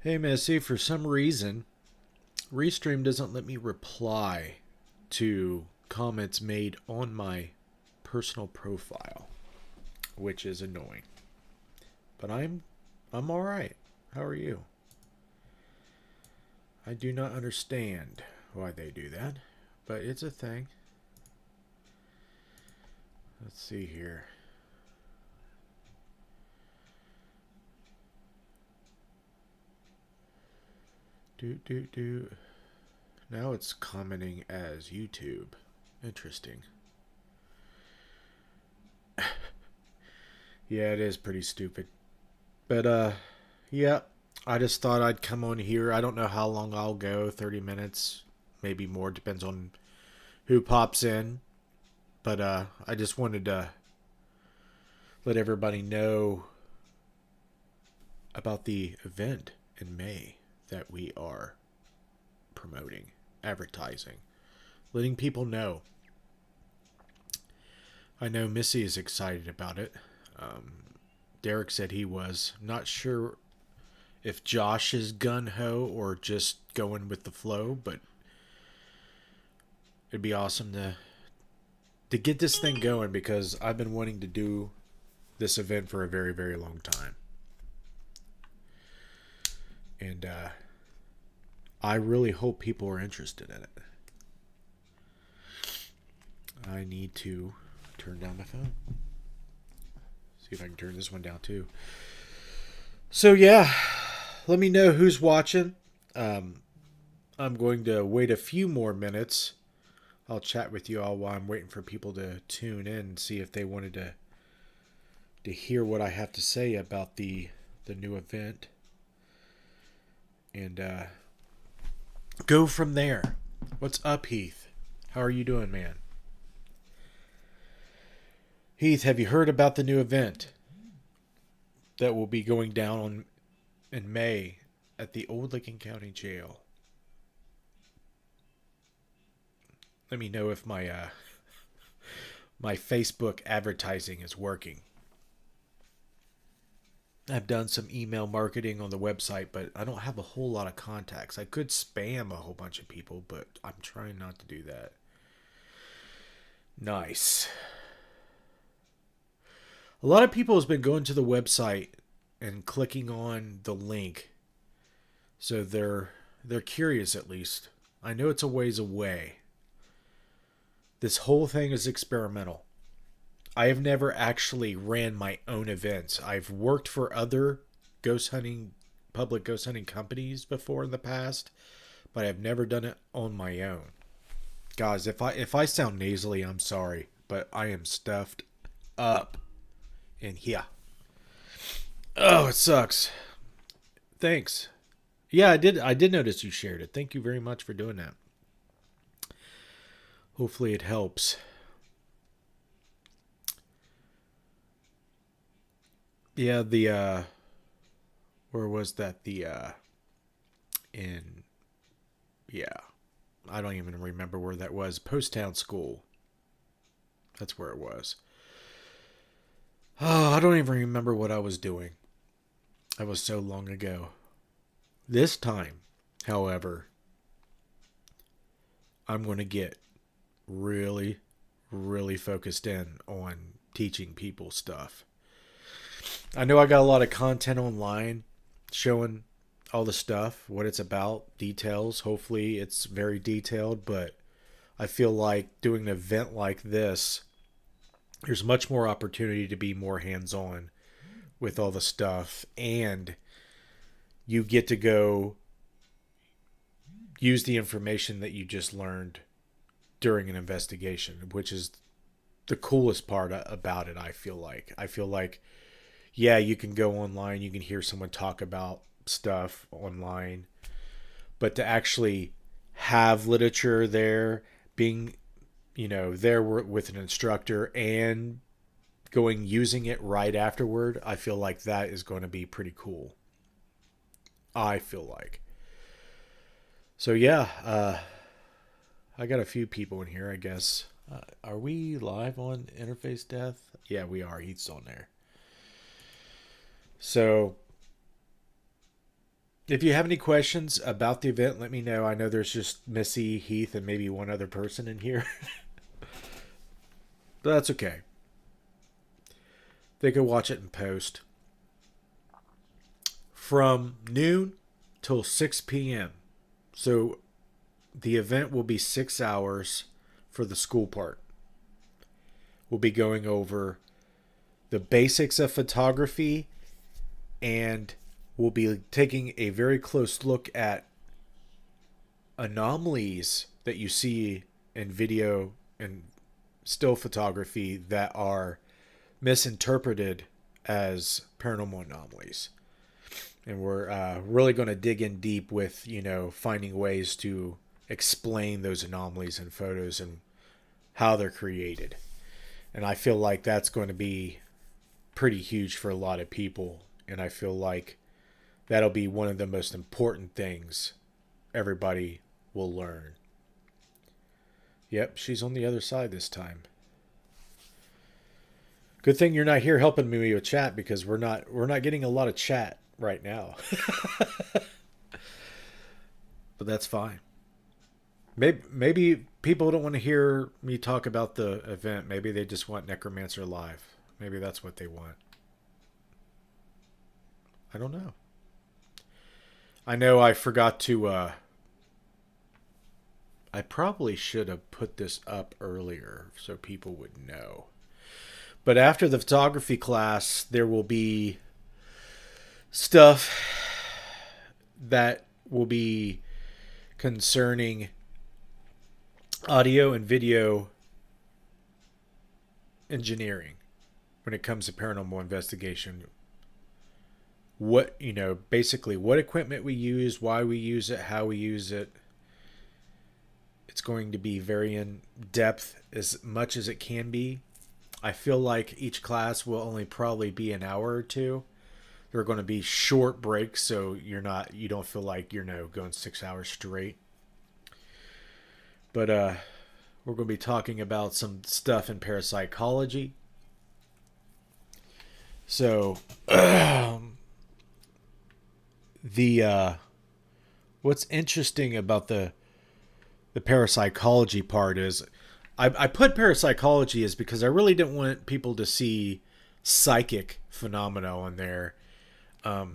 Hey Missy, for some reason, Restream doesn't let me reply to comments made on my personal profile, which is annoying. But I'm all right. How are you? I do not understand why they do that, but it's a thing. Let's see here. Do. Now it's commenting as YouTube. Interesting. Yeah, it is pretty stupid. But yeah, I just thought I'd come on here. I don't know how long I'll go, 30 minutes, maybe more, depends on who pops in. But I just wanted to let everybody know about the event in May that we are promoting, advertising, letting people know. I know Missy is excited about it. Um, Derek said he was. Not sure if Josh is gun ho or just going with the flow, but it'd be awesome to get this thing going because I've been wanting to do this event for a very very long time, and I really hope people are interested in it. I need to turn down my phone. See if I can turn this one down too. So yeah, let me know who's watching. Um, I'm going to wait a few more minutes. I'll chat with you all while I'm waiting for people to tune in and see if they wanted to hear what I have to say about the new event and go from there. What's up, Heath? How are you doing, man? Heath, have you heard about the new event that will be going down in May at the Old Lincoln County Jail? Let me know if my Facebook advertising is working. I've done some email marketing on the website, but I don't have a whole lot of contacts. I could spam a whole bunch of people, but I'm trying not to do that. Nice. A lot of people has been going to the website and clicking on the link, so they're curious at least. I know it's a ways away. This whole thing is experimental. I have never actually ran my own events. I've worked for other ghost hunting public ghost hunting companies before in the past, but I've never done it on my own. Guys, if I sound nasally, I'm sorry, but I am stuffed up in here. Oh, it sucks. Thanks. Yeah, I did notice you shared it. Thank you very much for doing that. Hopefully it helps. Yeah, the where was that? The in yeah. I don't even remember where that was. Post Town School. That's where it was. Oh, I don't even remember what I was doing. That was so long ago. This time, however, I'm going to get really, really focused in on teaching people stuff. I know I got a lot of content online showing all the stuff, what it's about, details. Hopefully, it's very detailed, but I feel like doing an event like this, there's much more opportunity to be more hands on with all the stuff, and you get to go use the information that you just learned during an investigation, which is the coolest part about it. I feel like yeah, you can go online, you can hear someone talk about stuff online, but to actually have literature there, being there with an instructor and going using it right afterward, I feel like that is going to be pretty cool. I feel like. So yeah, I got a few people in here, I guess. Are we live on Interface Death? Yeah, we are. He's on there. So If you have any questions about the event, let me know. I know there's just Missy, Heath, and maybe one other person in here. But that's okay. They can watch it in post. From noon till 6 p.m. So the event will be 6 hours for the school part. We'll be going over the basics of photography, and we'll be taking a very close look at anomalies that you see in video and still photography that are misinterpreted as paranormal anomalies. And we're really going to dig in deep with, finding ways to explain those anomalies in photos and how they're created. And I feel like that's going to be pretty huge for a lot of people. And I feel like that'll be one of the most important things everybody will learn. Yep, she's on the other side this time. Good thing you're not here helping me with chat, because we're not getting a lot of chat right now. But that's fine. Maybe people don't want to hear me talk about the event. Maybe they just want Necromancer live. Maybe that's what they want. I don't know. I know I forgot to I probably should have put this up earlier so people would know. But after the photography class, there will be stuff that will be concerning audio and video engineering when it comes to paranormal investigation. Basically what equipment we use, why we use it, how we use it. It's going to be very in depth as much as it can be. I feel like each class will only probably be an hour or two. There are going to be short breaks, so you don't feel like you're going 6 hours straight. But we're going to be talking about some stuff in parapsychology. So what's interesting about the parapsychology part is I put parapsychology is because I really didn't want people to see psychic phenomena on there. Let's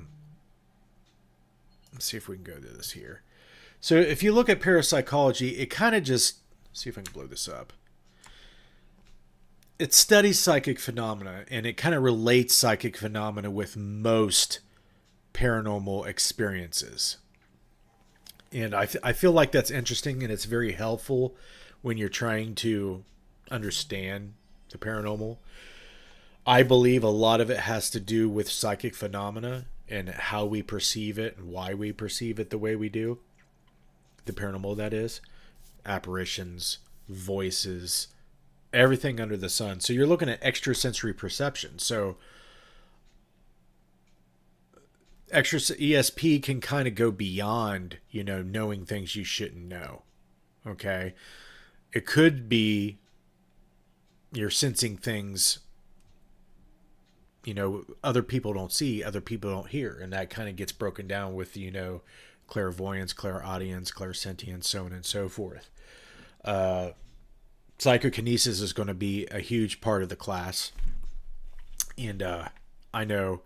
see if we can go to this here. So if you look at parapsychology, it kind of just, see if I can blow this up. It studies psychic phenomena, and it kind of relates psychic phenomena with most paranormal experiences. And I feel like that's interesting, and it's very helpful when you're trying to understand the paranormal. I believe a lot of it has to do with psychic phenomena and how we perceive it and why we perceive it the way we do. The paranormal, that is. Apparitions, voices, everything under the sun. So you're looking at extrasensory perception. So ESP can kind of go beyond, knowing things you shouldn't know. Okay? It could be you're sensing things, other people don't see, other people don't hear. And that kind of gets broken down with, clairvoyance, clairaudience, clairsentience, so on and so forth. Psychokinesis is going to be a huge part of the class. And I know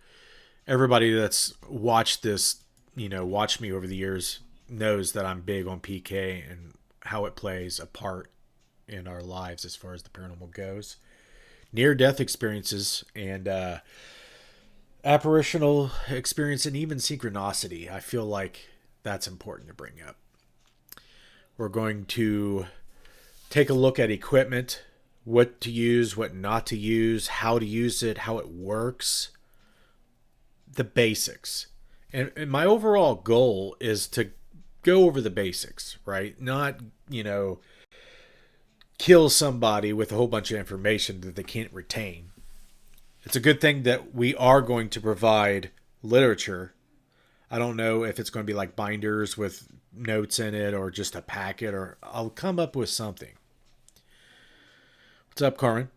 everybody that's watched this, watched me over the years, knows that I'm big on PK and how it plays a part in our lives as far as the paranormal goes. Near-death experiences and apparitional experience, and even synchronicity. I feel like that's important to bring up. We're going to take a look at equipment, what to use, what not to use, how to use it, how it works, the basics. And my overall goal is to go over the basics, right? Not, kill somebody with a whole bunch of information that they can't retain. It's a good thing that we are going to provide literature. I don't know if it's going to be like binders with notes in it or just a packet, or I'll come up with something. What's up, Carmen?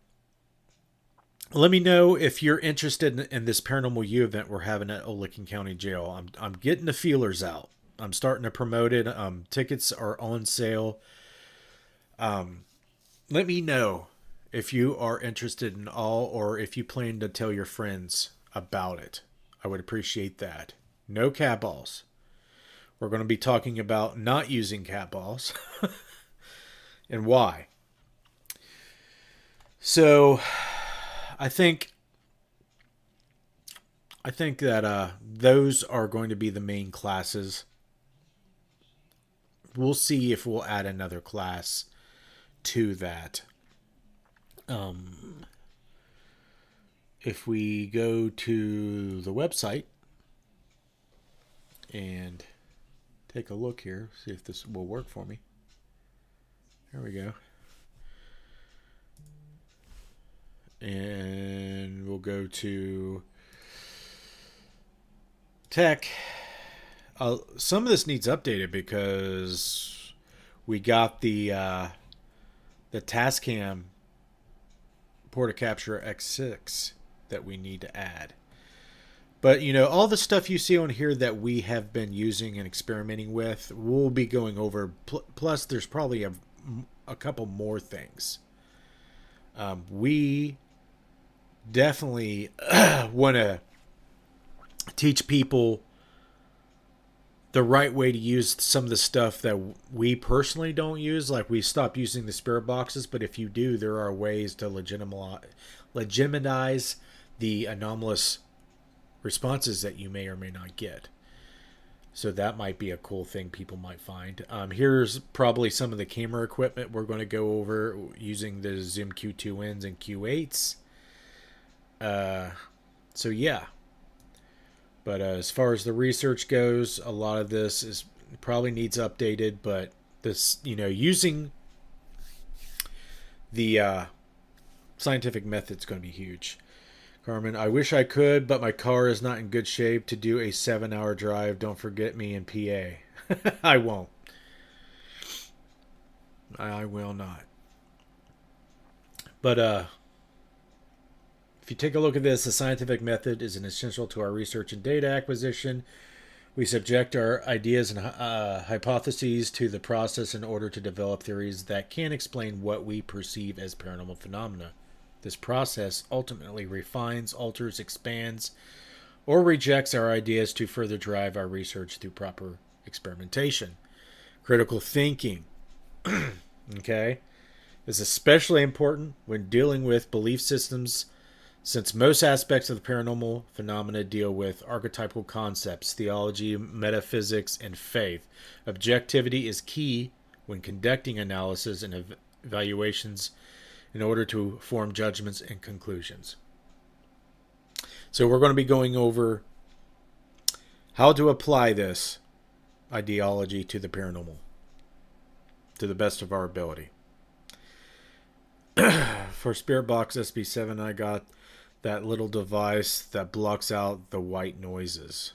Let me know if you're interested in this Paranormal U event we're having at Old Licking County Jail. I'm getting the feelers out. I'm starting to promote it. Tickets are on sale. Let me know if you are interested in all, or if you plan to tell your friends about it. I would appreciate that. No cat balls. We're going to be talking about not using cat balls and why. So, I think I think that those are going to be the main classes. We'll see if we'll add another class to that. Um, if we go to the website and take a look here, see if this will work for me. There we go. And we'll go to tech. Some of this needs updated because we got the Tascam Porta Capture X6 that we need to add. But all the stuff you see on here that we have been using and experimenting with, we'll be going over. Plus, there's probably a couple more things. We definitely want to teach people the right way to use some of the stuff that we personally don't use. Like, we stopped using the spirit boxes, but if you do, there are ways to legitimize the anomalous responses that you may or may not get. So that might be a cool thing people might find. Here's probably some of the camera equipment we're going to go over using the Zoom Q2Ns and Q8s. So yeah. But as far as the research goes, a lot of this is probably needs updated. But this, using the scientific method is going to be huge. Carmen, I wish I could, but my car is not in good shape to do a 7-hour drive. Don't forget me in PA. I won't. I will not. But if you take a look at this, the scientific method is an essential to our research and data acquisition. We subject our ideas and hypotheses to the process in order to develop theories that can explain what we perceive as paranormal phenomena. This process ultimately refines, alters, expands, or rejects our ideas to further drive our research through proper experimentation. Critical thinking, okay, is especially important when dealing with belief systems, since most aspects of the paranormal phenomena deal with archetypal concepts, theology, metaphysics, and faith. Objectivity is key when conducting analysis and evaluations in order to form judgments and conclusions. So we're going to be going over how to apply this ideology to the paranormal to the best of our ability. For Spirit Box SB7, I got that little device that blocks out the white noises.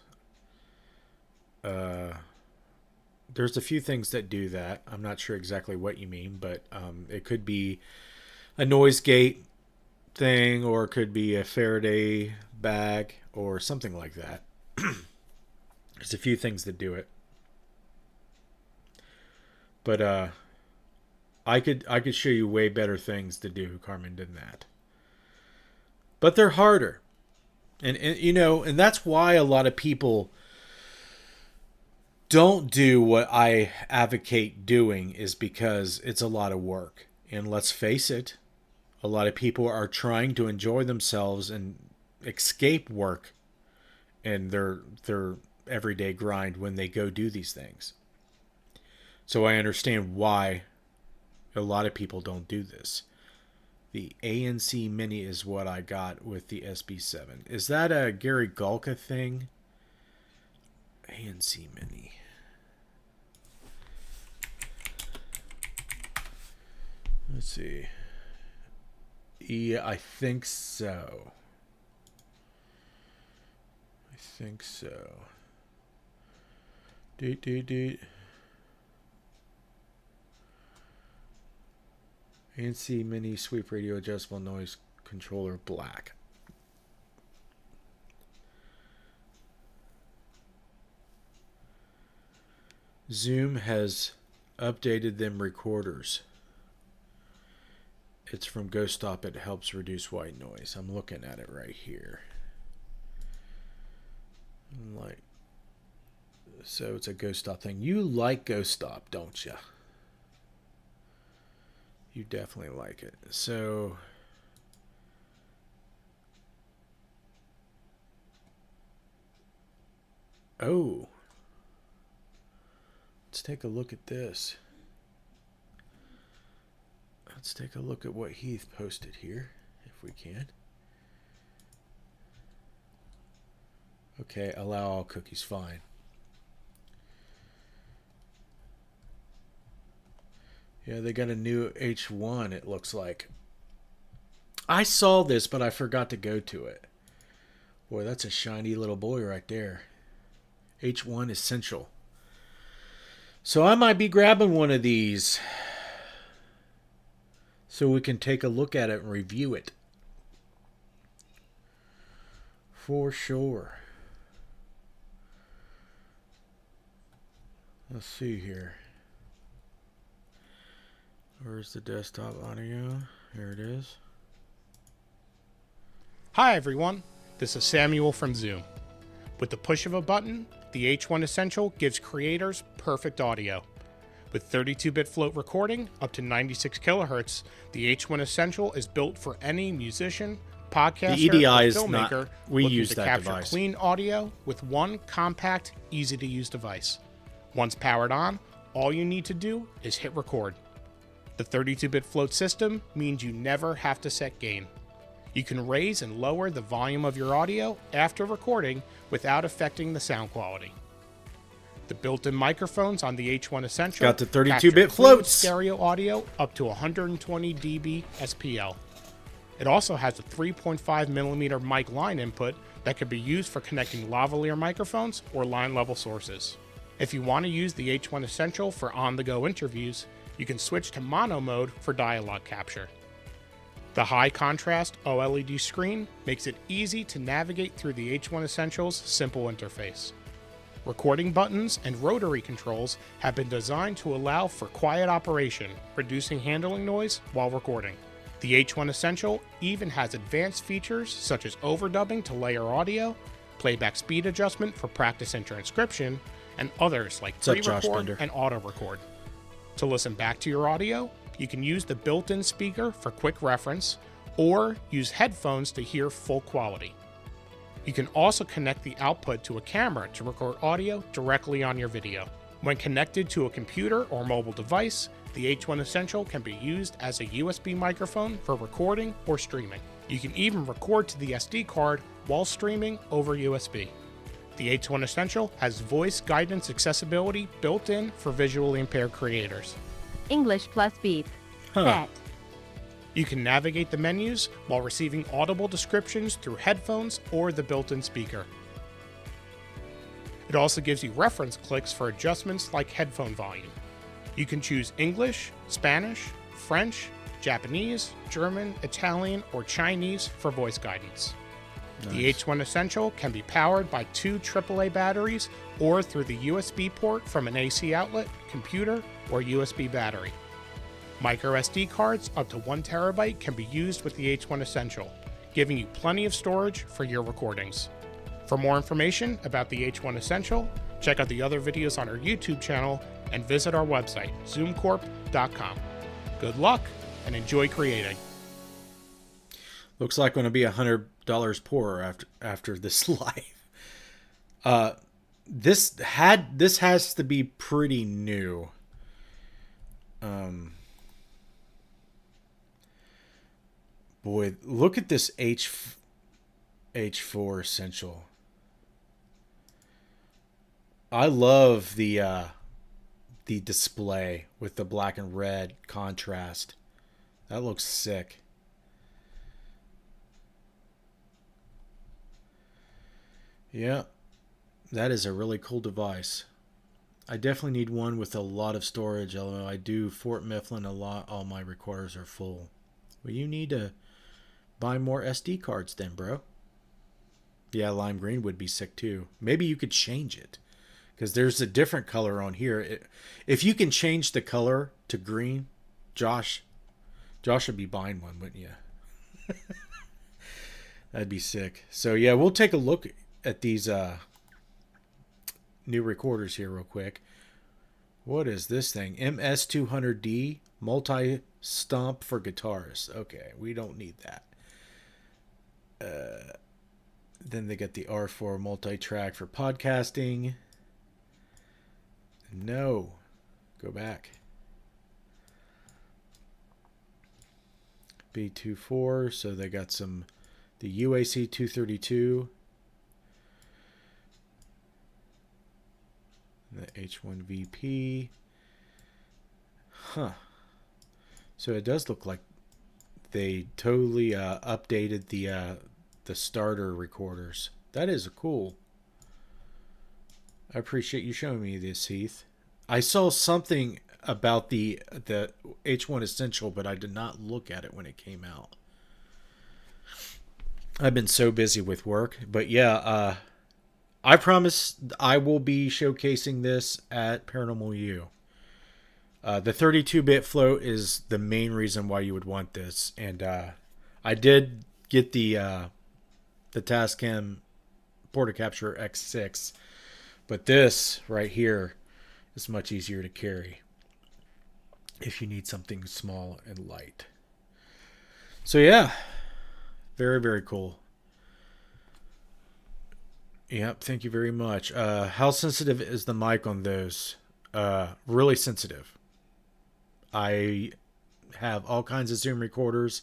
There's a few things that do that. I'm not sure exactly what you mean, but it could be a noise gate thing, or it could be a Faraday bag or something like that. There's a few things that do it, but I could show you way better things to do, Carmen, than that. But they're harder, and that's why a lot of people don't do what I advocate doing, is because it's a lot of work. And let's face it, a lot of people are trying to enjoy themselves and escape work and their everyday grind when they go do these things. So I understand why a lot of people don't do this. The ANC Mini is what I got with the SB7. Is that a Gary Galka thing? ANC Mini. Let's see. Yeah, I think so. Doot. ANC Mini Sweep Radio Adjustable Noise controller black. Zoom has updated them recorders. It's from Ghost Stop. It helps reduce white noise. I'm looking at it right here. So it's a Ghost Stop thing. You like Ghost Stop, don't you? You definitely like it. So let's take a look at this. Let's take a look at what Heath posted here, if we can. Okay, allow all cookies, fine. Yeah, they got a new H1, it looks like. I saw this, but I forgot to go to it. Boy, that's a shiny little boy right there. H1 Essential. So I might be grabbing one of these so we can take a look at it and review it. For sure. Let's see here. Where's the desktop audio? Here it is. Hi everyone, this is Samuel from Zoom. With the push of a button, the H1 Essential gives creators perfect audio. With 32-bit float recording up to 96 kilohertz, the H1 Essential is built for any musician, podcaster, the EDI or is filmmaker not, we looking use to that capture device. Clean audio with one compact, easy-to-use device. Once powered on, all you need to do is hit record. The 32-bit float system means you never have to set gain. You can raise and lower the volume of your audio after recording without affecting the sound quality. The built-in microphones on the H1 Essential got the 32-bit capture floats. stereo audio up to 120 dB SPL. It also has a 3.5 millimeter mic line input that can be used for connecting lavalier microphones or line-level sources. If you want to use the H1 Essential for on-the-go interviews, you can switch to mono mode for dialogue capture. The high contrast OLED screen makes it easy to navigate through the H1 Essential's simple interface. Recording buttons and rotary controls have been designed to allow for quiet operation, reducing handling noise while recording. The H1 Essential even has advanced features such as overdubbing to layer audio, playback speed adjustment for practice and transcription, and others like pre-record and auto-record. To listen back to your audio, you can use the built-in speaker for quick reference, or use headphones to hear full quality. You can also connect the output to a camera to record audio directly on your video. When connected to a computer or mobile device, the H1 Essential can be used as a USB microphone for recording or streaming. You can even record to the SD card while streaming over USB. The H1 Essential has voice guidance accessibility built in for visually impaired creators. English plus beep. Huh. Set. You can navigate the menus while receiving audible descriptions through headphones or the built-in speaker. It also gives you reference clicks for adjustments like headphone volume. You can choose English, Spanish, French, Japanese, German, Italian, or Chinese for voice guidance. Nice. The H1 Essential can be powered by 2 AAA batteries or through the USB port from an AC outlet, computer, or USB battery. Micro SD cards up to 1 terabyte can be used with the H1 Essential, giving you plenty of storage for your recordings. For more information about the H1 Essential, check out the other videos on our YouTube channel and visit our website, zoomcorp.com. Good luck and enjoy creating. Looks like I'm going to be $100 poorer after this live. This has to be pretty new. Boy, look at this H4 Essential. I love the display with the black and red contrast. That looks sick. Yeah, that is a really cool device. I definitely need one with a lot of storage, although I do Fort Mifflin a lot. All my recorders are full. Well, you need to buy more SD cards then, bro. Yeah, lime green would be sick too. Maybe you could change it because there's a different color on here. If you can change the color to green, Josh would be buying one, wouldn't you? That'd be sick. So yeah, we'll take a look at these new recorders here real quick. What is this thing? MS200D multi-stomp for guitarists. Okay, we don't need that. Then they get the R4 multi-track for podcasting. No. Go back. B24. So they got the UAC 232. The H1VP. Huh. So it does look like they totally updated the starter recorders. That is cool. I appreciate you showing me this, Heath. I saw something about the H1 Essential, but I did not look at it when it came out. I've been so busy with work, but yeah, I promise I will be showcasing this at Paranormal U. The 32-bit float is the main reason why you would want this, and I did get the Tascam Portacapture X6, but this right here is much easier to carry if you need something small and light. So yeah, very, very cool. Yep, thank you very much. How sensitive is the mic on those? Really sensitive. I have all kinds of Zoom recorders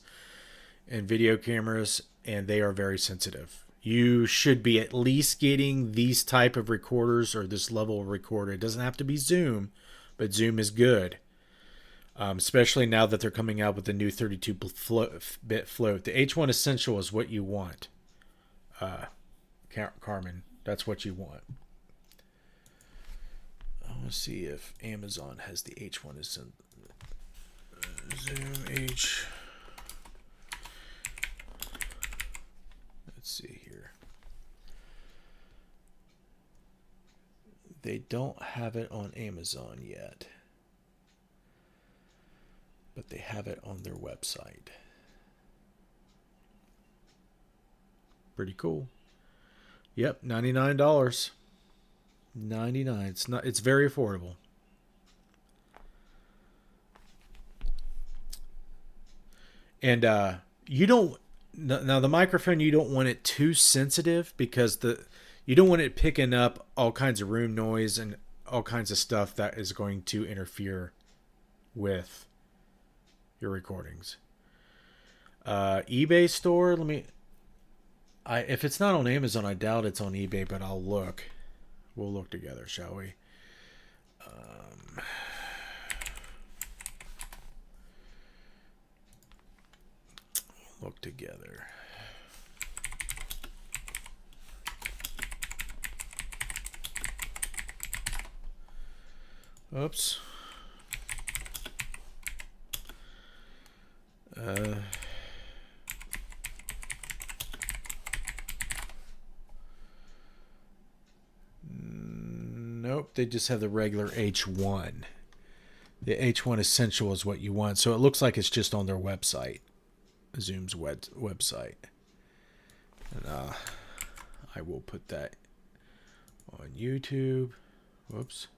and video cameras, and they are very sensitive. You should be at least getting these type of recorders or this level of recorder. It doesn't have to be Zoom, but Zoom is good. Especially now that they're coming out with the new 32-bit float. The H1 Essential is what you want. Carmen, that's what you want. I want to see if Amazon has the H1 Essential. Zoom H. Let's see here. They don't have it on Amazon yet, but they have it on their website. Pretty cool. Yep, $99. $99. It's very affordable. And you don't now the microphone, you don't want it too sensitive because you don't want it picking up all kinds of room noise and all kinds of stuff that is going to interfere with your recordings. eBay store, if it's not on Amazon, I doubt it's on eBay, but I'll look. We'll look together, shall we? Look together. Oops. Nope, they just have the regular H1. The H1 Essential is what you want. So it looks like it's just on their website. Zoom's website. And I will put that on YouTube. Whoops.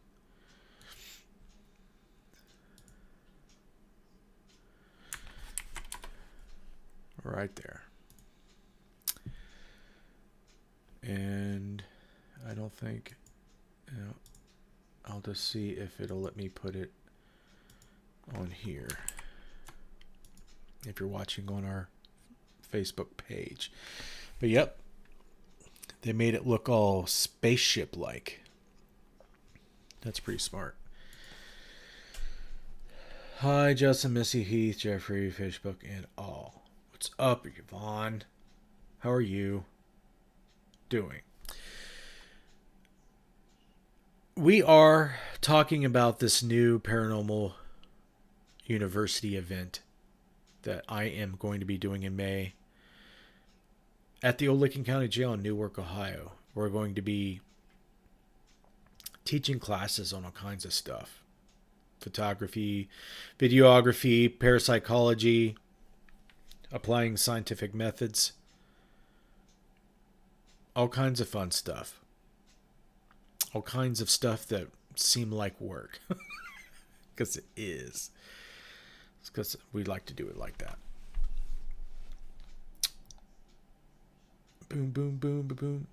Right there. And I don't think, I'll just see if it'll let me put it on here. If you're watching on our Facebook page. But yep, they made it look all spaceship-like. That's pretty smart. Hi, Justin, Missy, Heath, Jeffrey, Facebook, and all. What's up, Yvonne? How are you doing? We are talking about this new Paranormal University event that I am going to be doing in May. at the Old Licking County Jail in Newark, Ohio. We're going to be teaching classes on all kinds of stuff: photography, videography, parapsychology, applying scientific methods, all kinds of fun stuff. All kinds of stuff that seem like work. Because it is. It's because we like to do it like that. Boom, boom, boom, boom, boom.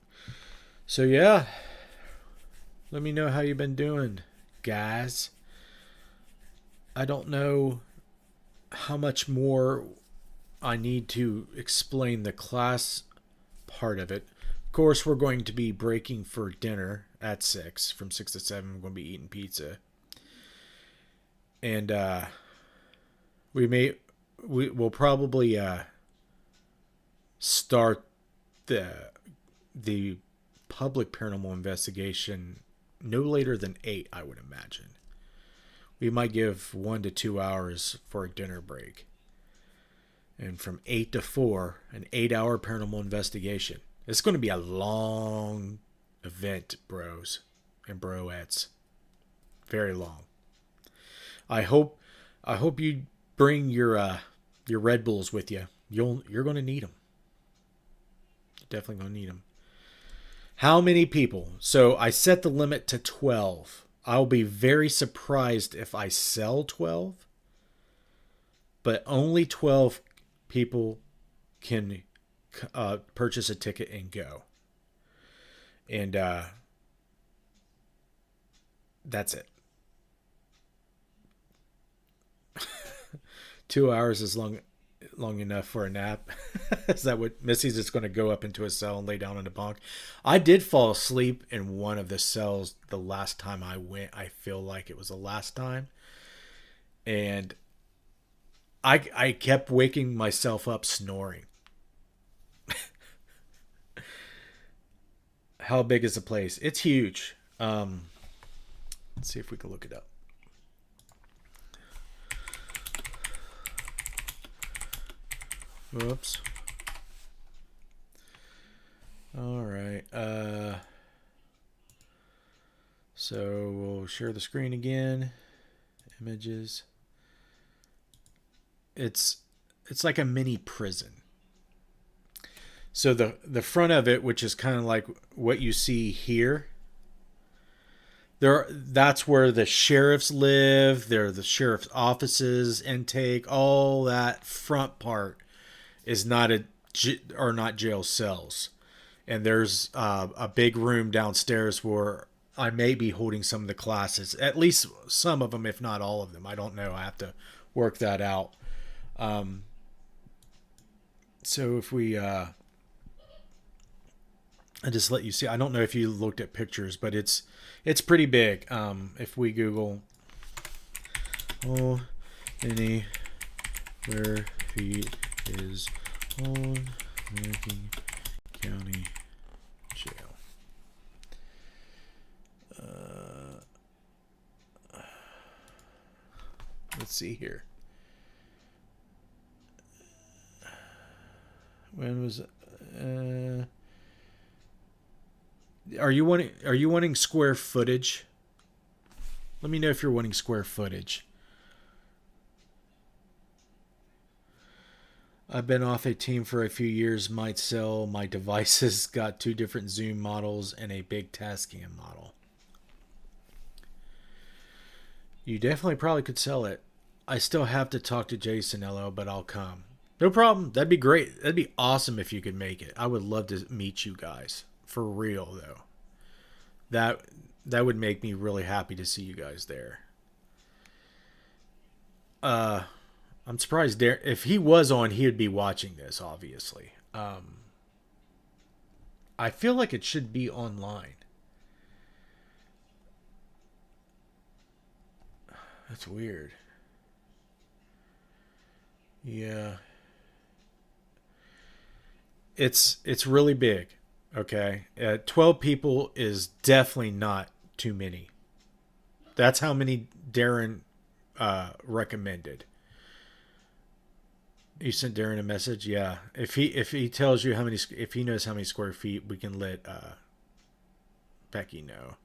So yeah, let me know how you've been doing, guys. I don't know how much more I need to explain the class part of it. Of course, we're going to be breaking for dinner at 6. From 6 to 7, we're going to be eating pizza. And we'll probably start the public paranormal investigation no later than 8, I would imagine. We might give 1 to 2 hours for a dinner break. And from 8 to 4, an 8-hour paranormal investigation. It's going to be a long event, bros and broettes. Very long. I hope you bring your Red Bulls with you. You're going to need them. You're definitely going to need them. How many people? So I set the limit to 12. I'll be very surprised if I sell 12. But only 12 people can purchase a ticket and go. And that's it. 2 hours is long enough for a nap. Is that what Missy's just going to go up into a cell and lay down on the bunk? I did fall asleep in one of the cells the last time I went. I feel like it was the last time. And I kept waking myself up snoring. How big is the place? It's huge. Let's see if we can look it up. Whoops. All right. So we'll share the screen again. Images. It's like a mini prison. So the front of it, which is kind of like what you see here, that's where the sheriffs live. There are the sheriff's offices, intake, all that front part is not not jail cells. And there's a big room downstairs where I may be holding some of the classes, at least some of them, if not all of them. I don't know. I have to work that out. So if we, I just let you see. I don't know if you looked at pictures, but it's pretty big. If we Google, anywhere he is on Licking County Jail. Let's see here. When was are you wanting square footage? Let me know if you're wanting square footage. I've been off a team for a few years. Might sell my devices. Got 2 different Zoom models and a big Tascam model. You definitely probably could sell it. I still have to talk to Jason, LO, but I'll come. No problem. That'd be great. That'd be awesome if you could make it. I would love to meet you guys. For real, though. That would make me really happy to see you guys there. I'm surprised if he was on, he would be watching this, obviously. I feel like it should be online. That's weird. Yeah. It's really big. Okay. 12 people is definitely not too many. That's how many Darren recommended. You sent Darren a message. Yeah, if he tells you how many, if he knows how many square feet, we can let Becky know.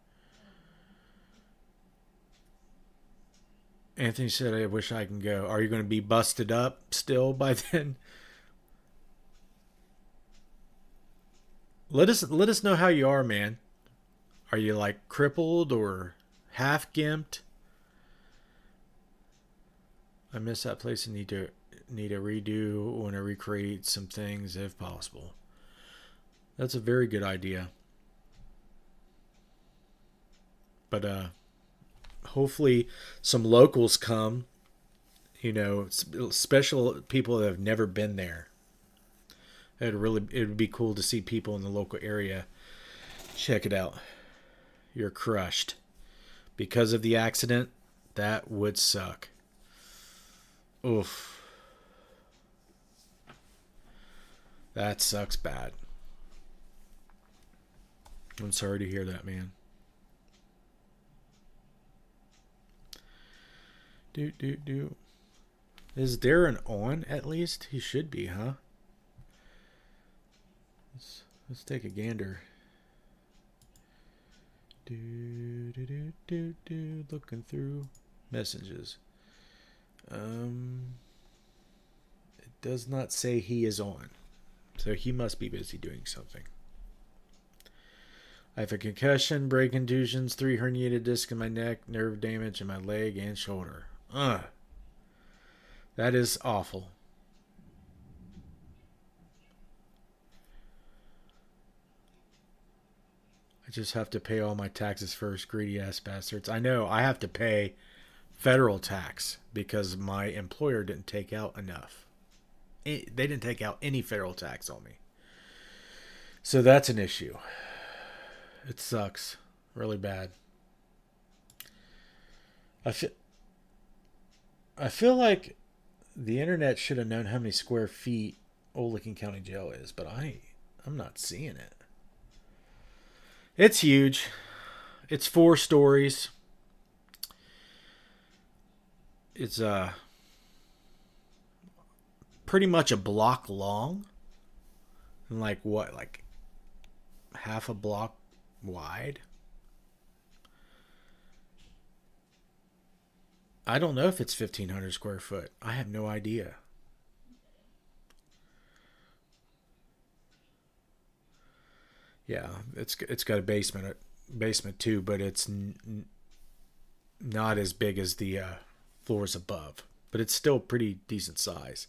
Anthony said, "I wish I can go." Are you going to be busted up still by then? Let us know how you are, man. Are you like crippled or half gimped? I miss that place and need a redo. Want to recreate some things if possible. That's a very good idea. But hopefully some locals come. You know, special people that have never been there. It would be cool to see people in the local area. Check it out. You're crushed because of the accident. That would suck. Oof. That sucks bad. I'm sorry to hear that, man. Do. Is Darren on at least? He should be, huh? Let's take a gander. Looking through messages. It does not say he is on. So he must be busy doing something. I have a concussion, brain contusions, 3 herniated discs in my neck, nerve damage in my leg and shoulder. That is awful. I just have to pay all my taxes first, greedy ass bastards. I know, I have to pay federal tax because my employer didn't take out enough. They didn't take out any federal tax on me. So that's an issue. It sucks really bad. I feel like the internet should have known how many square feet Old Licking County Jail is, but I'm not seeing it. It's huge. It's 4 stories. It's pretty much a block long. And like half a block wide. I don't know if it's 1,500 square foot. I have no idea. Yeah, it's got a basement too, but it's not as big as the floors above. But it's still pretty decent size.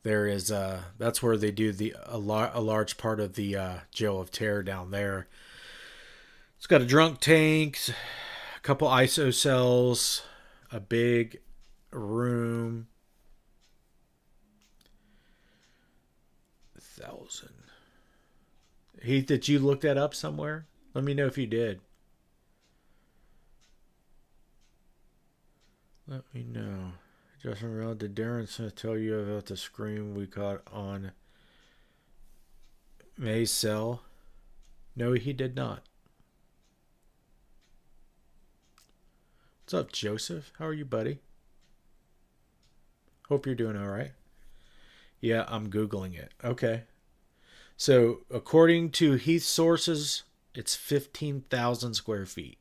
There is that's where they do a large part of the jail of terror down there. It's got a drunk tank, a couple ISO cells, a big room. 1,000. Heath, did you look that up somewhere? Let me know if you did. Let me know. Justin Real, did Darren Smith tell you about the scream we caught on May's cell? No, he did not. What's up, Joseph? How are you, buddy? Hope you're doing all right. Yeah, I'm Googling it. Okay. So, according to Heath's sources, it's 15,000 square feet.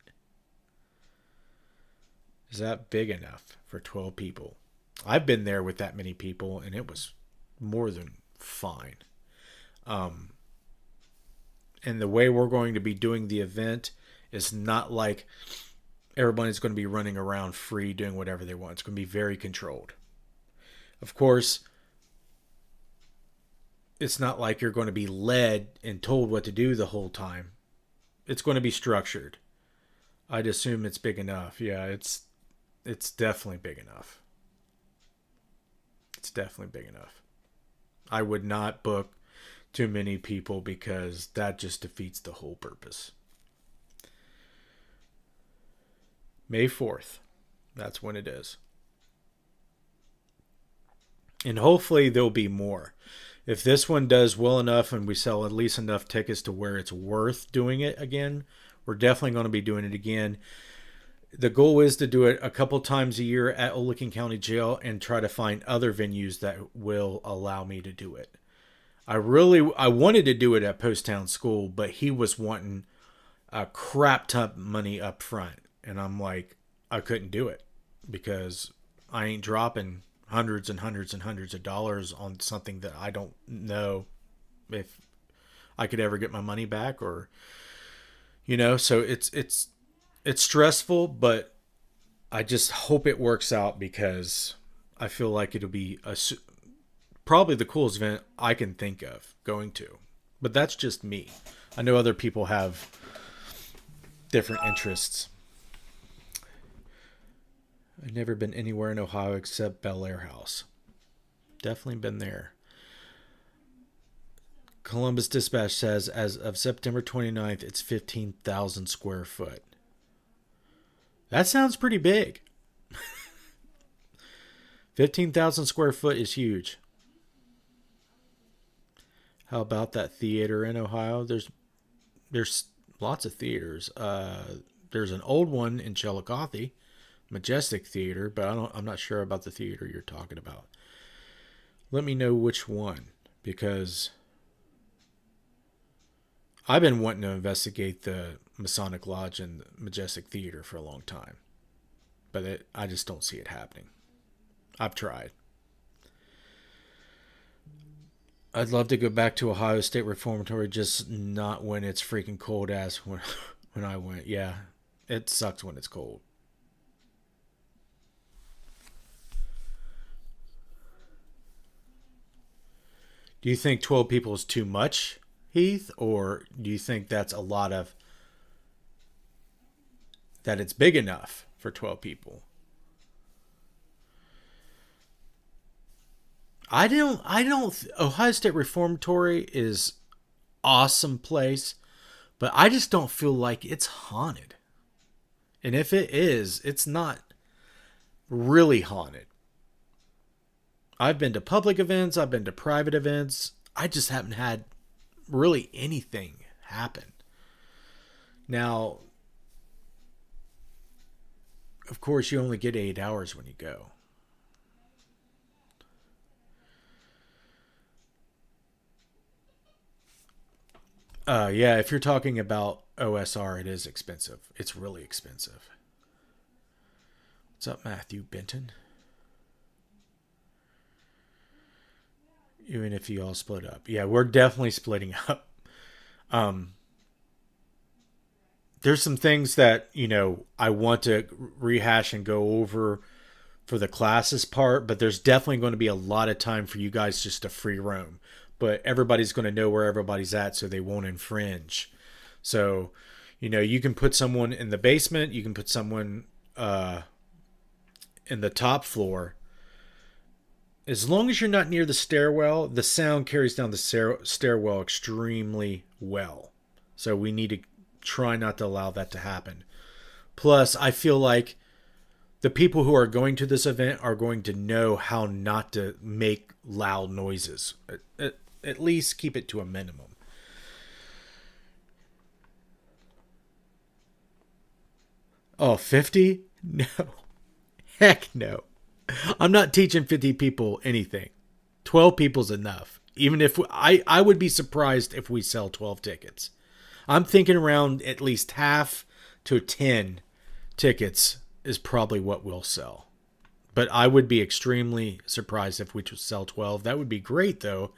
Is that big enough for 12 people? I've been there with that many people, and it was more than fine. And the way we're going to be doing the event is not like everybody's going to be running around free doing whatever they want. It's going to be very controlled. Of course, it's not like you're going to be led and told what to do the whole time. It's going to be structured. I'd assume it's big enough. Yeah, it's definitely big enough. It's definitely big enough. I would not book too many people because that just defeats the whole purpose. May 4th. That's when it is. And hopefully there'll be more. If this one does well enough and we sell at least enough tickets to where it's worth doing it again, we're definitely going to be doing it again. The goal is to do it a couple times a year at Old County Jail and try to find other venues that will allow me to do it. I wanted to do it at Post Town School, but he was wanting a crap ton of money up front, and I'm like, I couldn't do it because I ain't dropping hundreds and hundreds and hundreds of dollars on something that I don't know if I could ever get my money back, or so it's stressful, but I just hope it works out because I feel like it'll be probably the coolest event I can think of going to. But that's just me. I know other people have different interests. I've never been anywhere in Ohio except Bel Air House. Definitely been there. Columbus Dispatch says as of September 29th, it's 15,000 square foot. That sounds pretty big. 15,000 square foot is huge. How about that theater in Ohio? There's lots of theaters. There's an old one in Chillicothe, Majestic Theater, but I'm not sure about the theater you're talking about. Let me know which one, because I've been wanting to investigate the Masonic Lodge and the Majestic Theater for a long time, but I just don't see it happening. I've tried. I'd love to go back to Ohio State Reformatory, just not when it's freaking cold ass when I went. Yeah, it sucks when it's cold. Do you think 12 people is too much, Heath? Or do you think that's a lot of... that it's big enough for 12 people? I don't Ohio State Reformatory is awesome place, but I just don't feel like it's haunted. And if it is, it's not really haunted. I've been to public events, I've been to private events. I just haven't had really anything happen. Now, of course, you only get 8 hours when you go. Yeah, if you're talking about OSR, it is expensive. It's really expensive. What's up, Matthew Benton? Even if you all split up. Yeah, we're definitely splitting up. There's some things that, I want to rehash and go over for the classes part, but there's definitely going to be a lot of time for you guys just to free roam. But everybody's going to know where everybody's at, so they won't infringe. So, you can put someone in the basement, you can put someone in the top floor. As long as you're not near the stairwell, the sound carries down the stairwell extremely well. So we need to try not to allow that to happen. Plus, I feel like the people who are going to this event are going to know how not to make loud noises. At least keep it to a minimum. Oh, 50? No. Heck no. I'm not teaching 50 people anything. 12 people's enough. Even if I would be surprised if we sell 12 tickets. I'm thinking around at least half to 10 tickets is probably what we'll sell. But I would be extremely surprised if we sell 12. That would be great though,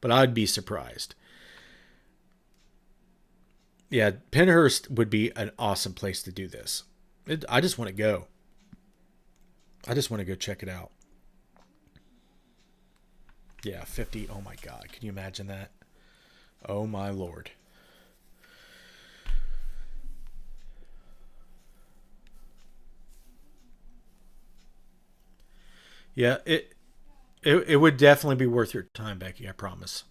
but I'd be surprised. Yeah, Pennhurst would be an awesome place to do this. I just want to go. I just want to go check it out. Yeah, 50. Oh my God. Can you imagine that? Oh my Lord. Yeah, it would definitely be worth your time, Becky. I promise.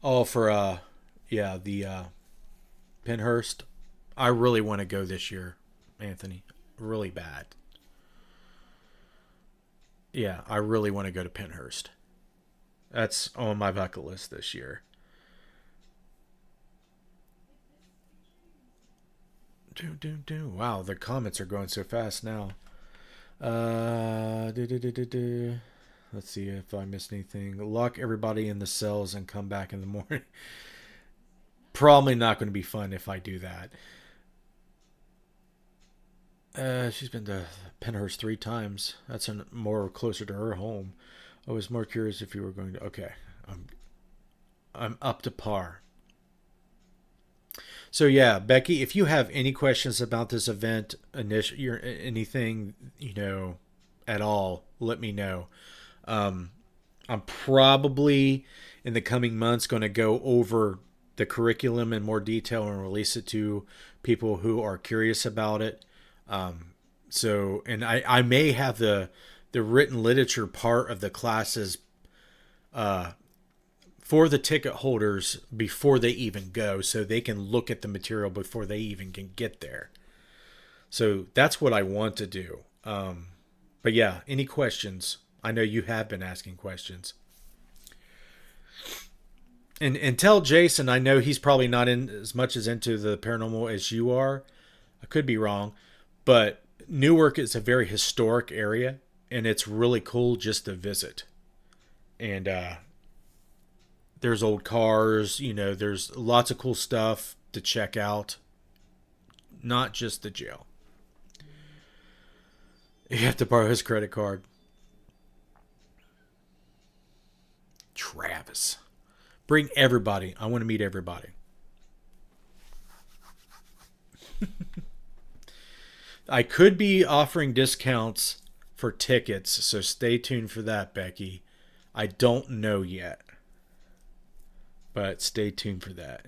Oh, for yeah, the Pennhurst. I really want to go this year, Anthony. Really bad. Yeah, I really want to go to Pennhurst. That's on my bucket list this year. Wow, the comments are going so fast now. Let's see if I missed anything. Lock everybody in the cells and come back in the morning. Probably not going to be fun if I do that. She's been to Penhurst 3 times. That's more closer to her home. I was more curious if you were going to. Okay, I'm up to par. So yeah, Becky, if you have any questions about this event, anything at all, let me know. I'm probably in the coming months going to go over the curriculum in more detail and release it to people who are curious about it. And I may have the written literature part of the classes for the ticket holders before they even go, so they can look at the material before they even can get there. So that's what I want to do. But yeah, any questions? I know you have been asking questions. And tell Jason, I know he's probably not in as much as into the paranormal as you are. I could be wrong, but Newark is a very historic area, and it's really cool just to visit. And there's old cars, there's lots of cool stuff to check out. Not just the jail. You have to borrow his credit card. Travis. Bring everybody. I want to meet everybody. I could be offering discounts for tickets, so stay tuned for that, Becky. I don't know yet, but stay tuned for that.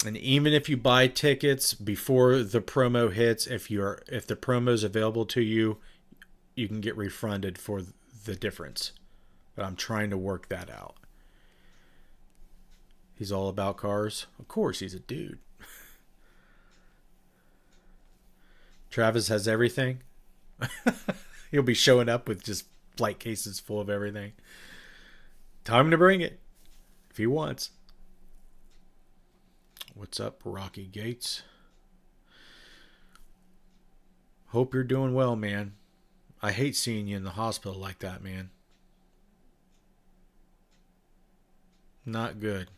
And even if you buy tickets before the promo hits, if the promo is available to you, you can get refunded for the difference. But I'm trying to work that out. He's all about cars. Of course, he's a dude. Travis has everything. He'll be showing up with just flight cases full of everything. Time to bring it if he wants. What's up, Rocky Gates? Hope you're doing well, man. I hate seeing you in the hospital like that, man. Not good.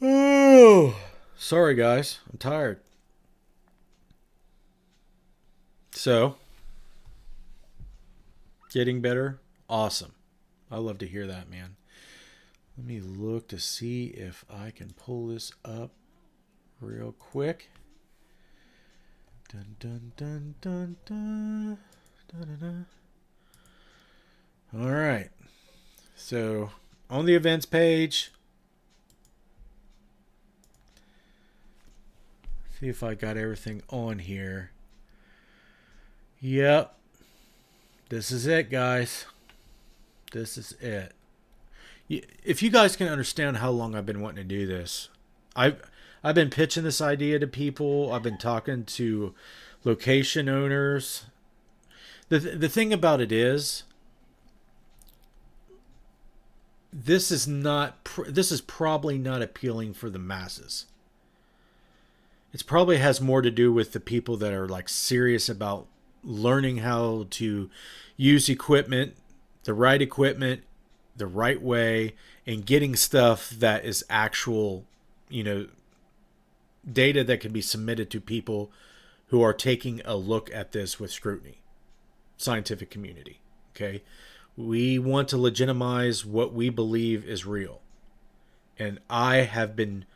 Oh, sorry guys. I'm tired. So, getting better? Awesome. I love to hear that, man. Let me look to see if I can pull this up real quick. Dun dun dun dun dun dun dun dun. All right. So, on the events page, see if I got everything on here. Yep. This is it, guys. This is it. If you guys can understand how long I've been wanting to do this, I've been pitching this idea to people. I've been talking to location owners. The thing about it is, this is probably not appealing for the masses. It probably has more to do with the people that are like serious about learning how to use equipment, the right way, and getting stuff that is actual, data that can be submitted to people who are taking a look at this with scrutiny. Scientific community. Okay. We want to legitimize what we believe is real. And I have been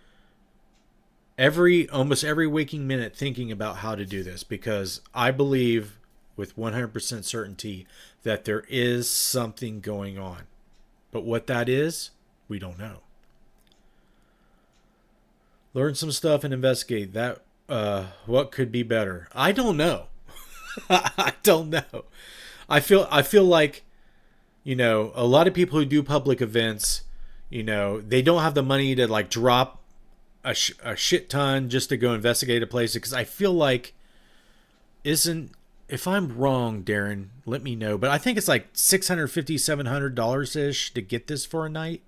almost every waking minute thinking about how to do this, because I believe with 100% certainty that there is something going on. But what that is, we don't know. Learn some stuff and investigate that. What could be better? I don't know. I don't know. I feel like, a lot of people who do public events, they don't have the money to like drop a shit ton just to go investigate a place. Because I feel like, if I'm wrong, Darren, let me know. But I think it's like $650, $700 ish to get this for a night.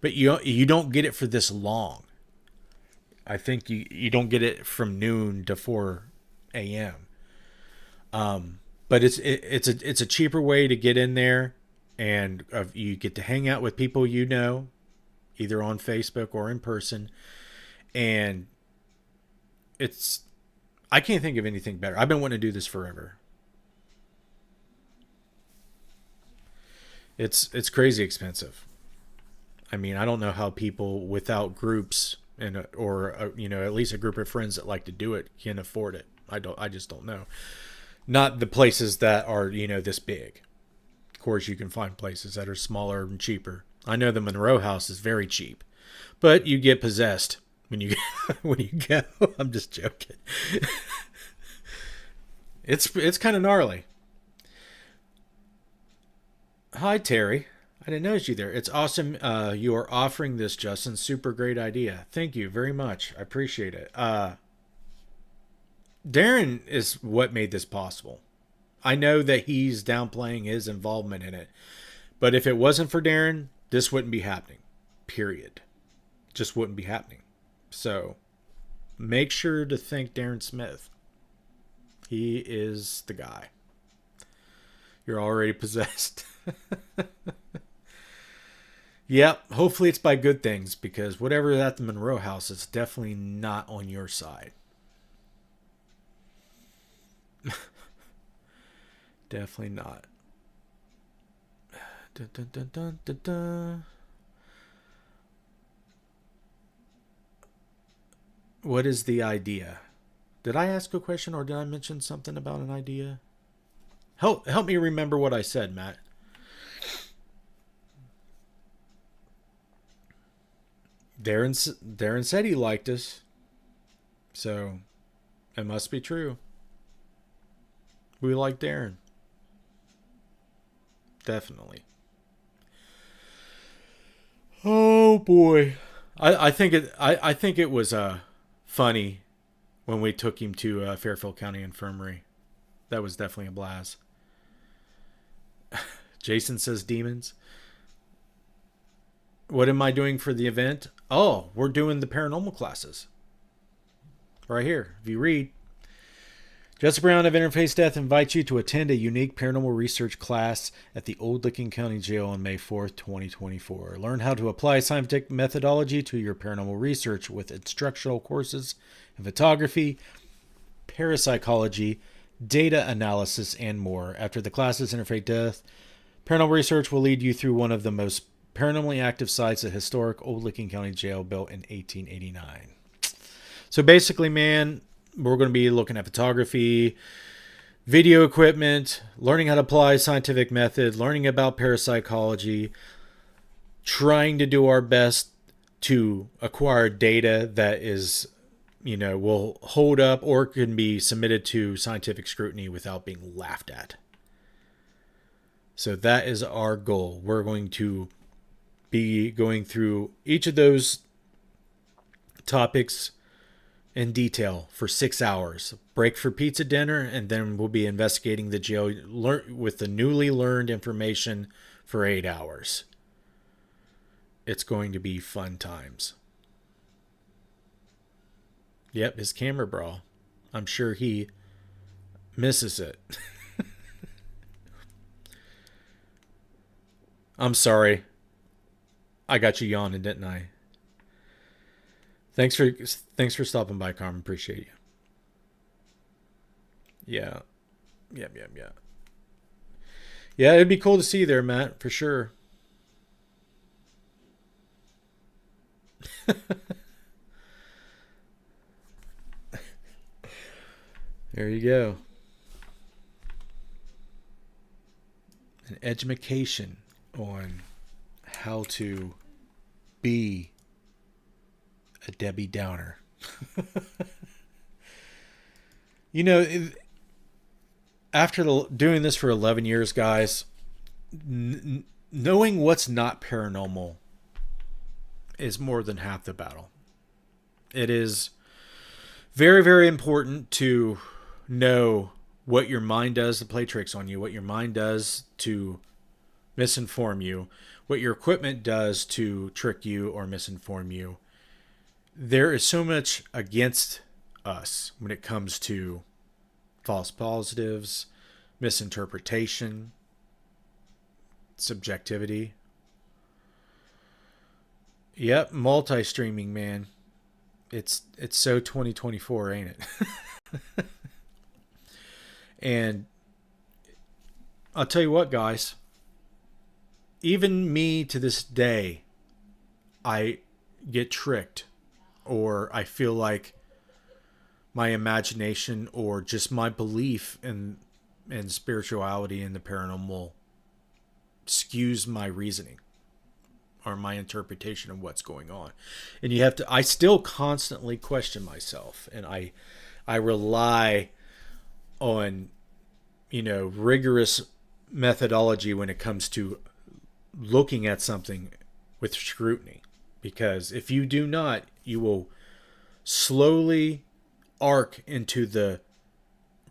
but you don't get it for this long. I think you don't get it from noon to 4 a.m. But it's a cheaper way to get in there, and you get to hang out with people you know, either on Facebook or in person, and I can't think of anything better. I've been wanting to do this forever. It's crazy expensive. I mean, I don't know how people without groups or at least a group of friends that like to do it can afford it. I just don't know. Not the places that are, this big. Of course, you can find places that are smaller and cheaper. I know the Monroe House is very cheap, but you get possessed when you when you go. I'm just joking. It's kind of gnarly. Hi, Terry. I didn't notice you there. It's awesome you are offering this, Justin. Super great idea. Thank you very much. I appreciate it. Darren is what made this possible. I know that he's downplaying his involvement in it, but if it wasn't for Darren, this wouldn't be happening. Period. Just wouldn't be happening. So make sure to thank Darren Smith. He is the guy. You're already possessed. Yep, hopefully it's by good things, because whatever is at the Monroe House is definitely not on your side. Definitely not. Dun, dun, dun, dun, dun, dun. What is the idea? Did I ask a question, or did I mention something about an idea? Help me remember what I said, Matt. Darren said he liked us, so it must be true. We like Darren. Definitely. Oh boy, I think it was funny when we took him to Fairfield County Infirmary. That was definitely a blast. Jason says demons. What am I doing for the event? Oh, we're doing the paranormal classes. Right here. If you read. Jessica Brown of Interface Death invites you to attend a unique paranormal research class at the Old Licking County Jail on May 4th, 2024. Learn how to apply scientific methodology to your paranormal research with instructional courses in photography, parapsychology, data analysis, and more. After the classes, Interfaith Death Paranormal Research will lead you through one of the most paranormally active sites at historic Old Licking County Jail, built in 1889. So basically, man, we're going to be looking at photography, video equipment, learning how to apply scientific method, learning about parapsychology, trying to do our best to acquire data that is, will hold up or can be submitted to scientific scrutiny without being laughed at. So that is our goal. We're going to be going through each of those topics in detail for 6 hours. Break for pizza dinner, and then we'll be investigating the jail with the newly learned information for 8 hours. It's going to be fun times. Yep, his camera bra. I'm sure he misses it. I'm sorry. I got you yawning, didn't I? Thanks for stopping by, Carmen. Appreciate you. Yeah. Yeah. Yeah, it'd be cool to see you there, Matt, for sure. There you go. An education on how to be a Debbie Downer. After doing this for 11 years, guys, knowing what's not paranormal is more than half the battle. It is very, very important to know what your mind does to play tricks on you, what your mind does to misinform you, what your equipment does to trick you or misinform you. There is so much against us when it comes to false positives, misinterpretation, subjectivity. Yep, multi-streaming, man. It's so 2024, ain't it? And I'll tell you what, guys. Even me to this day, I get tricked, or I feel like my imagination or just my belief in spirituality and the paranormal skews my reasoning or my interpretation of what's going on. And you have to, I still constantly question myself, and I rely on, rigorous methodology when it comes to looking at something with scrutiny. Because if you do not, you will slowly arc into the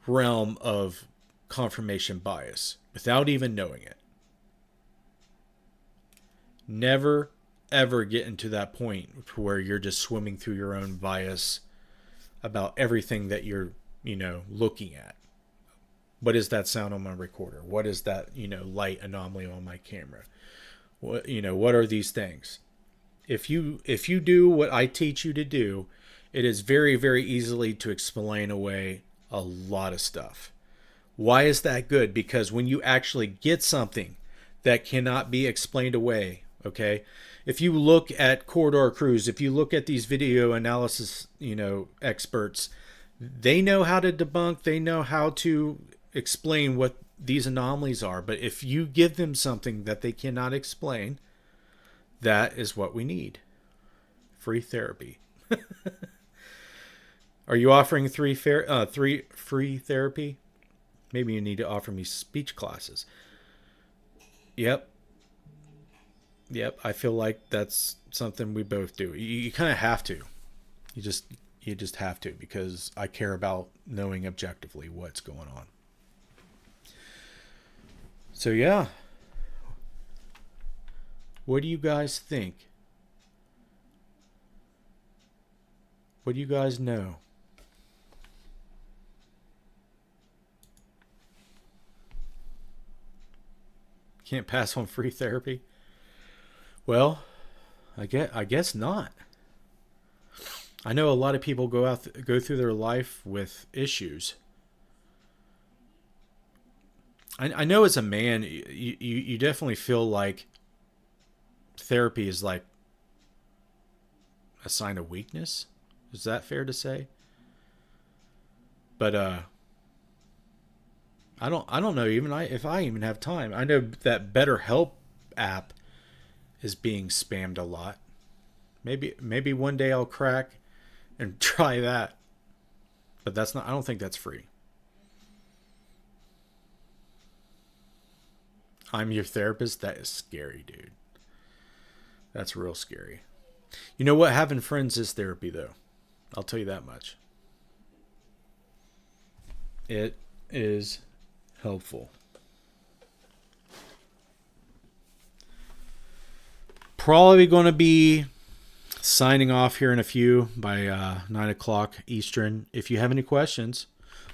realm of confirmation bias without even knowing it. Never, ever get into that point where you're just swimming through your own bias about everything that you're, looking at. What is that sound on my recorder? What is that, light anomaly on my camera? What are these things? If you do what I teach you to do, it is very, very easily to explain away a lot of stuff. Why is that good? Because when you actually get something that cannot be explained away, okay? If you look at Corridor Crews, if you look at these video analysis, experts, they know how to debunk, they know how to explain what these anomalies are. But if you give them something that they cannot explain, that is what we need. Free therapy. Are you offering three free therapy? Maybe you need to offer me speech classes. Yep. I feel like that's something we both do. You kind of have to. You just have to, because I care about knowing objectively what's going on. So yeah. What do you guys think? What do you guys know? Can't pass on free therapy? Well, I guess not. I know a lot of people go through their life with issues. I know as a man, you definitely feel like therapy is like a sign of weakness. Is that fair to say? But I don't know even if I even have time. I know that BetterHelp app is being spammed a lot. Maybe one day I'll crack and try that. But I don't think that's free. I'm your therapist? That is scary, dude. That's real scary. You know what? Having friends is therapy, though. I'll tell you that much. It is helpful. Probably going to be signing off here in a few by 9 o'clock Eastern. If you have any questions,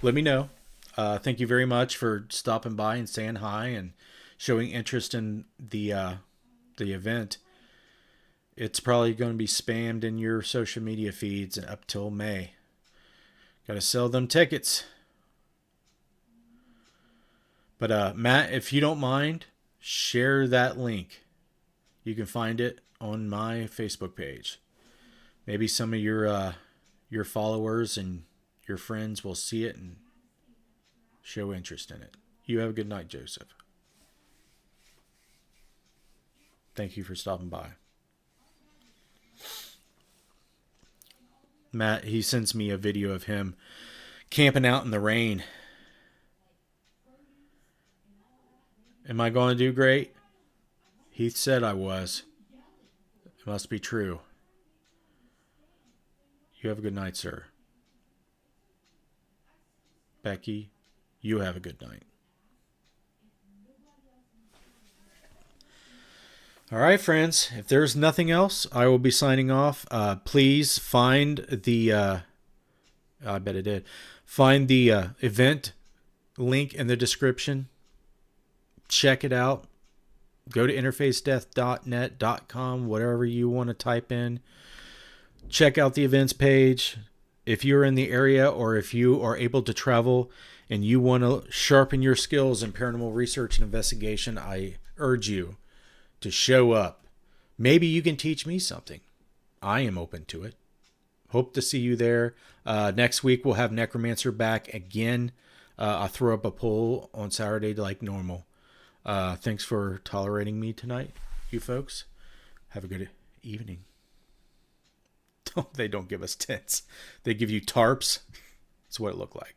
let me know. Thank you very much for stopping by and saying hi and showing interest in the event. It's probably going to be spammed in your social media feeds up till May. Got to sell them tickets. But Matt, if you don't mind, share that link. You can find it on my Facebook page. Maybe some of your followers and your friends will see it and show interest in it. You have a good night, Joseph. Thank you for stopping by. Matt, he sends me a video of him camping out in the rain. Am I going to do great? He said I was. It must be true. You have a good night, sir. Becky, you have a good night. All right, friends. If there's nothing else, I will be signing off. Please find the. I bet it did. Find the event link in the description. Check it out. Go to interfacedeath.net.com, whatever you want to type in. Check out the events page. If you're in the area or if you are able to travel and you want to sharpen your skills in paranormal research and investigation, I urge you to show up. Maybe you can teach me something. I am open to it. Hope to see you there. Next week we'll have Necromancer back again. I'll throw up a poll on Saturday like normal. Thanks for tolerating me tonight, you folks. Have a good evening. They don't give us tents. They give you tarps. That's what it looked like.